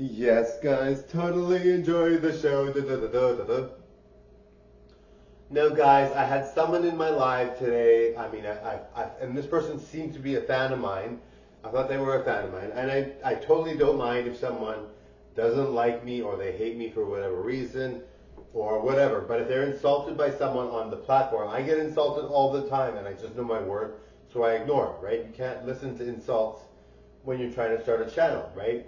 Yes, guys, totally enjoy the show. Da, da, da, da, da, da. No, guys, I had someone in my life today. I mean, and this person seemed to be a fan of mine. I thought they were a fan of mine, and I totally don't mind if someone doesn't like me or they hate me for whatever reason or whatever. But if they're insulted by someone on the platform, I get insulted all the time, and I just know my worth, so I ignore it, right? You can't listen to insults when you're trying to start a channel, right?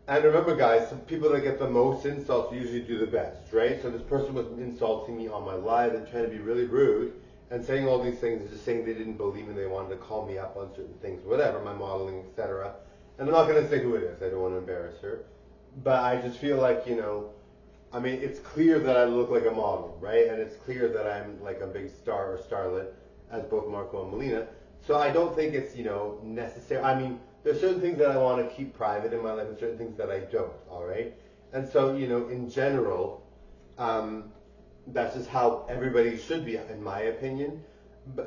And remember, guys, some people that get the most insults usually do the best, right? So this person was insulting me on my live and trying to be really rude and saying all these things, just saying they didn't believe me, they wanted to call me up on certain things, whatever, my modeling, etc. And I'm not going to say who it is. I don't want to embarrass her. But I just feel like, I mean, it's clear that I look like a model, right? And it's clear that I'm like a big star or starlet, as both Marco and Melina. So I don't think it's, necessary. I mean, there's certain things that I want to keep private in my life and certain things that I don't, all right? And so, in general, um, that's just how everybody should be, in my opinion.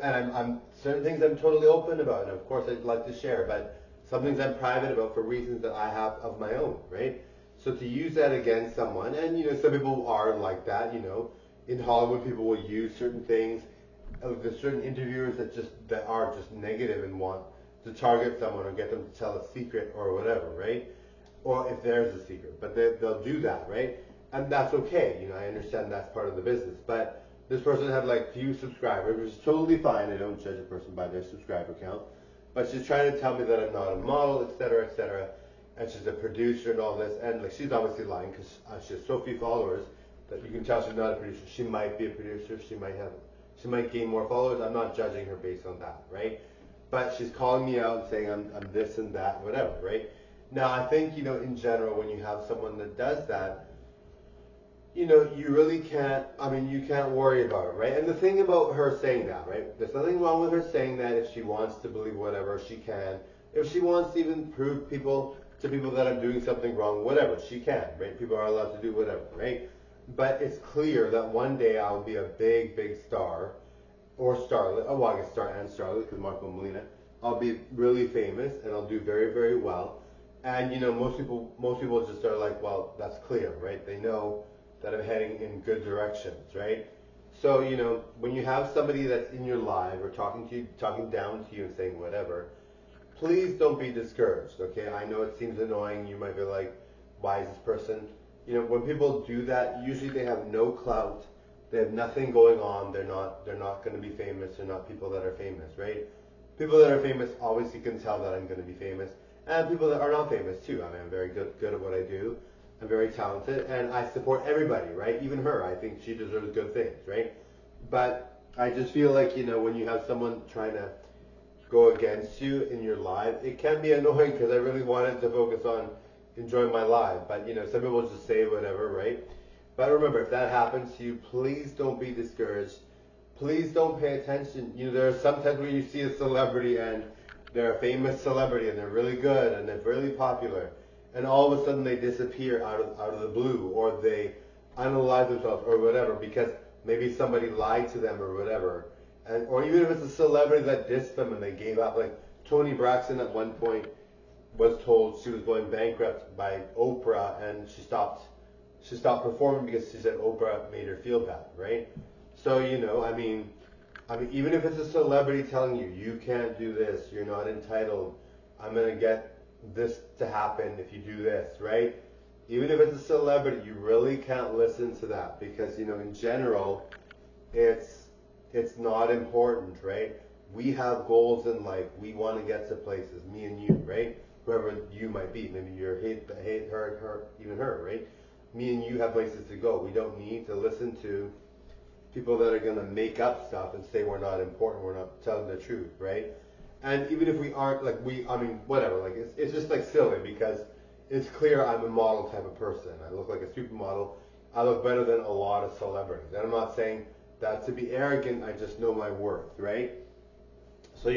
And I'm certain things I'm totally open about, and of course I'd like to share, but some things I'm private about for reasons that I have of my own, right? So to use that against someone, and some people are like that, in Hollywood people will use certain things. There's certain interviewers that are just negative and want to target someone or get them to tell a secret or whatever, right? Or if there's a secret, but they'll do that, right? And that's okay. I understand that's part of the business. But this person had like few subscribers, which is totally fine. I don't judge a person by their subscriber count. But she's trying to tell me that I'm not a model, etc., etc. And she's a producer and all this. And like she's obviously lying because she has so few followers that you can tell she's not a producer. She might be a producer. She might gain more followers. I'm not judging her based on that, right? But she's calling me out and saying I'm this and that, whatever, right? Now I think in general when you have someone that does that, you really can't. I mean, you can't worry about it, right? And the thing about her saying that, right? There's nothing wrong with her saying that if she wants to believe whatever she can. If she wants to even prove to people that I'm doing something wrong, whatever, she can, right? People are allowed to do whatever, right? But it's clear that one day I'll be a big, big star or starlet. Oh, well, I guess star and starlet because Marco Molina. I'll be really famous and I'll do very, very well. And most people just are like, well, that's clear, right? They know that I'm heading in good directions, right? So when you have somebody that's in your live or talking to you, talking down to you and saying whatever, please don't be discouraged. Okay, I know it seems annoying. You might be like, why is this person? When people do that, usually they have no clout. They have nothing going on. They're not going to be famous. They're not people that are famous, right? People that are famous obviously can tell that I'm going to be famous, and people that are not famous too. I mean, I'm very good at what I do. I'm very talented, and I support everybody, right? Even her. I think she deserves good things, right? But I just feel like when you have someone trying to go against you in your live, it can be annoying because I really wanted to focus on enjoying my live. But some people just say whatever, right? But remember, if that happens to you, please don't be discouraged. Please don't pay attention. There are some times where you see a celebrity and they're a famous celebrity and they're really good and they're really popular, and all of a sudden they disappear out of the blue, or they unalive themselves or whatever because maybe somebody lied to them or whatever. And or even if it's a celebrity that dissed them and they gave up, like Toni Braxton at one point was told she was going bankrupt by Oprah, and she stopped performing because she said Oprah made her feel bad, right? So I mean, even if it's a celebrity telling you you can't do this, you're not entitled, I'm gonna get this to happen if you do this, right? Even if it's a celebrity, you really can't listen to that because in general, it's not important, right? We have goals in life. We want to get to places, me and you, right? Whoever you might be, maybe you're her, even her, right? Me and you have places to go. We don't need to listen to people that are going to make up stuff and say we're not important, we're not telling the truth, right? And even if we aren't, like I mean, whatever, like it's just like silly because it's clear I'm a model type of person. I look like a supermodel. I look better than a lot of celebrities. And I'm not saying that to be arrogant, I just know my worth, right? So,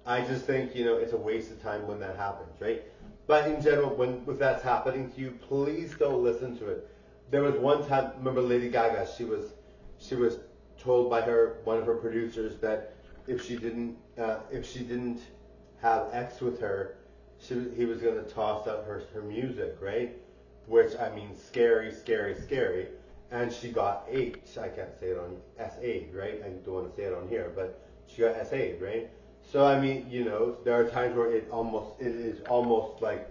I just think, it's a waste of time when that happens, right? But in general, if that's happening to you, please don't listen to it. There was one time, remember Lady Gaga, she was told by one of her producers that if she didn't have X with her, he was gonna toss out her music, right? Which I mean, scary, scary, scary. And she got eight. I can't say it on S8, right? I don't want to say it on here, but she got S8, right? So I mean, there are times where it is almost like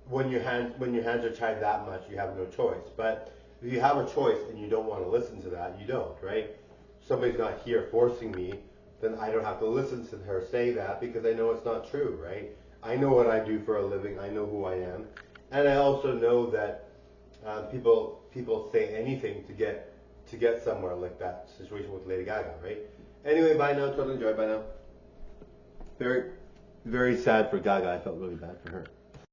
when your hands are tied that much, you have no choice. But if you have a choice and you don't want to listen to that, you don't, right? Somebody's not here forcing me, then I don't have to listen to her say that because I know it's not true, right? I know what I do for a living. I know who I am, and I also know that people say anything to get somewhere, like that situation with Lady Gaga, right? Anyway, bye now. Totally enjoy. Bye now. Very, very sad for Gaga. I felt really bad for her.